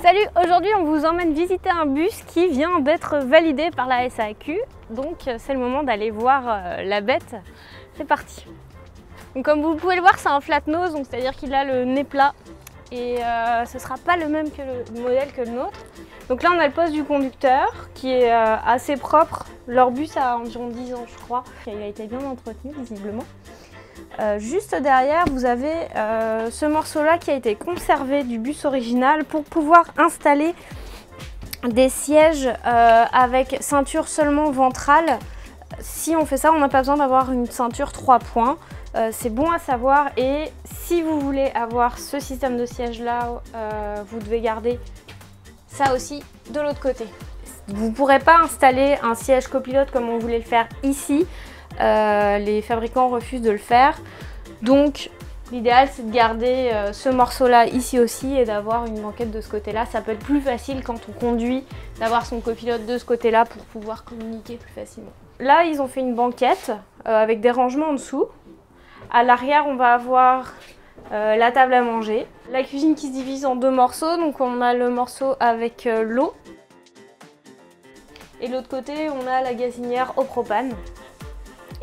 Salut, aujourd'hui on vous emmène visiter un bus qui vient d'être validé par la SAQ. Donc c'est le moment d'aller voir la bête. C'est parti. Donc, comme vous pouvez le voir, c'est un flat nose, donc c'est-à-dire qu'il a le nez plat. Et ce ne sera pas le même que le modèle que le nôtre. Donc là on a le poste du conducteur qui est assez propre. Leur bus a environ 10 ans je crois. Il a été bien entretenu visiblement. Juste derrière, vous avez ce morceau-là qui a été conservé du bus original pour pouvoir installer des sièges avec ceinture seulement ventrale. Si on fait ça, on n'a pas besoin d'avoir une ceinture 3 points. C'est bon à savoir, et si vous voulez avoir ce système de siège-là, vous devez garder ça aussi de l'autre côté. Vous ne pourrez pas installer un siège copilote comme on voulait le faire ici. Les fabricants refusent de le faire, donc l'idéal c'est de garder ce morceau là ici aussi et d'avoir une banquette de ce côté là. Ça peut être plus facile quand on conduit d'avoir son copilote de ce côté là pour pouvoir communiquer plus facilement. Là ils ont fait une banquette avec des rangements en dessous. À l'arrière on va avoir la table à manger, la cuisine qui se divise en deux morceaux, donc on a le morceau avec l'eau et de l'autre côté on a la gazinière au propane.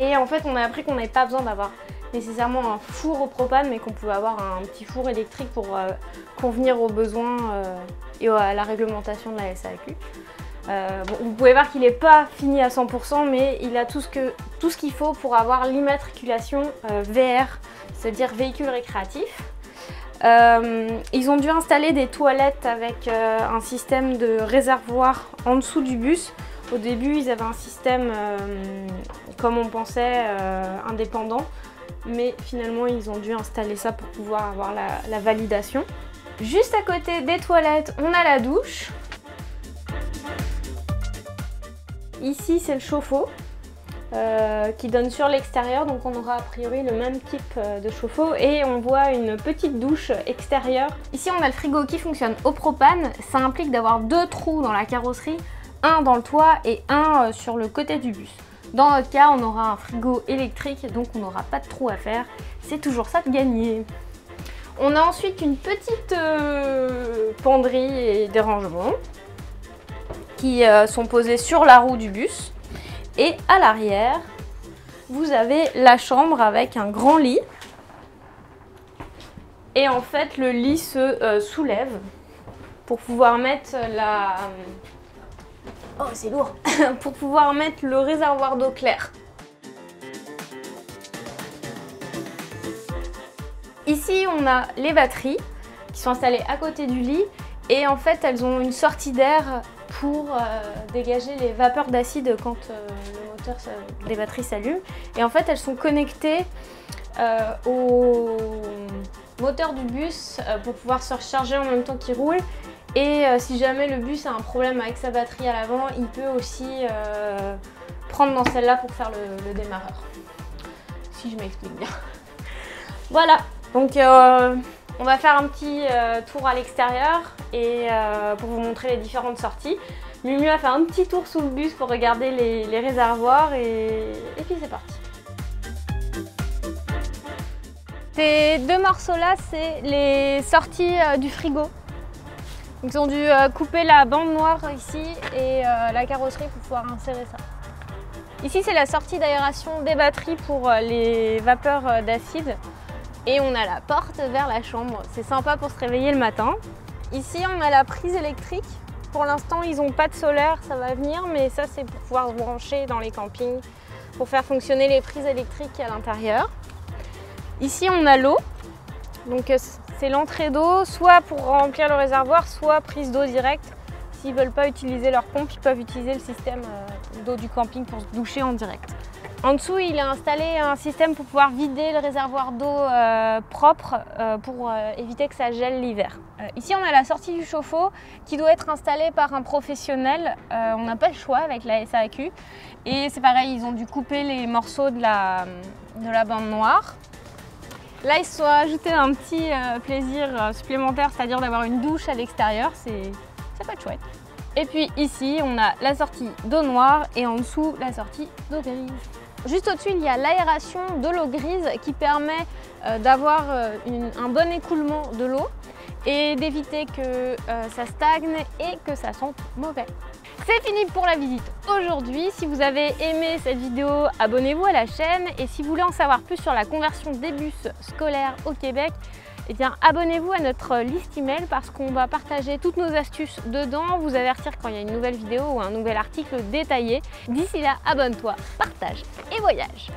Et en fait, on a appris qu'on n'avait pas besoin d'avoir nécessairement un four au propane, mais qu'on pouvait avoir un petit four électrique pour convenir aux besoins et à la réglementation de la SAQ. Bon, vous pouvez voir qu'il n'est pas fini à 100%, mais il a tout ce qu'il faut pour avoir l'immatriculation VR, c'est-à-dire véhicule récréatif. Ils ont dû installer des toilettes avec un système de réservoir en dessous du bus. Au début, ils avaient un système, comme on pensait, indépendant, mais finalement, ils ont dû installer ça pour pouvoir avoir la validation. Juste à côté des toilettes, on a la douche. Ici, c'est le chauffe-eau qui donne sur l'extérieur, donc on aura a priori le même type de chauffe-eau, et on voit une petite douche extérieure. Ici, on a le frigo qui fonctionne au propane. Ça implique d'avoir deux trous dans la carrosserie, un dans le toit et un sur le côté du bus. Dans notre cas, on aura un frigo électrique, donc on n'aura pas de trou à faire. C'est toujours ça de gagner. On a ensuite une petite penderie et des rangements qui sont posés sur la roue du bus. Et à l'arrière, vous avez la chambre avec un grand lit. Et en fait, le lit se soulève pour pouvoir mettre la... Oh, c'est lourd. Pour pouvoir mettre le réservoir d'eau claire. Ici, on a les batteries qui sont installées à côté du lit, et en fait, elles ont une sortie d'air pour dégager les vapeurs d'acide quand le moteur des batteries s'allume. Et en fait, elles sont connectées au moteur du bus pour pouvoir se recharger en même temps qu'il roule. Et si jamais le bus a un problème avec sa batterie à l'avant, il peut aussi prendre dans celle-là pour faire le démarreur. Si je m'explique bien. Voilà, donc on va faire un petit tour à l'extérieur et pour vous montrer les différentes sorties. Mumu a fait un petit tour sous le bus pour regarder les réservoirs et puis c'est parti. Ces deux morceaux-là, c'est les sorties du frigo. Ils ont dû couper la bande noire ici et la carrosserie pour pouvoir insérer ça. Ici, c'est la sortie d'aération des batteries pour les vapeurs d'acide. Et on a la porte vers la chambre. C'est sympa pour se réveiller le matin. Ici, on a la prise électrique. Pour l'instant, ils n'ont pas de solaire, ça va venir, mais ça, c'est pour pouvoir se brancher dans les campings pour faire fonctionner les prises électriques à l'intérieur. Ici, on a l'eau. Donc, c'est l'entrée d'eau, soit pour remplir le réservoir, soit prise d'eau directe. S'ils ne veulent pas utiliser leur pompe, ils peuvent utiliser le système d'eau du camping pour se doucher en direct. En dessous, il a installé un système pour pouvoir vider le réservoir d'eau propre pour éviter que ça gèle l'hiver. Ici, on a la sortie du chauffe-eau qui doit être installée par un professionnel. On n'a pas le choix avec la SAQ. Et c'est pareil, ils ont dû couper les morceaux de la bande noire. Là, ils se sont ajoutés un petit plaisir supplémentaire, c'est-à-dire d'avoir une douche à l'extérieur. Ça peut être chouette. Et puis ici, on a la sortie d'eau noire et en dessous, la sortie d'eau grise. Juste au-dessus, il y a l'aération de l'eau grise qui permet d'avoir un bon écoulement de l'eau et d'éviter que ça stagne et que ça sente mauvais. C'est fini pour la visite aujourd'hui. Si vous avez aimé cette vidéo, abonnez-vous à la chaîne. Et si vous voulez en savoir plus sur la conversion des bus scolaires au Québec, eh bien abonnez-vous à notre liste email parce qu'on va partager toutes nos astuces dedans, vous avertir quand il y a une nouvelle vidéo ou un nouvel article détaillé. D'ici là, abonne-toi, partage et voyage!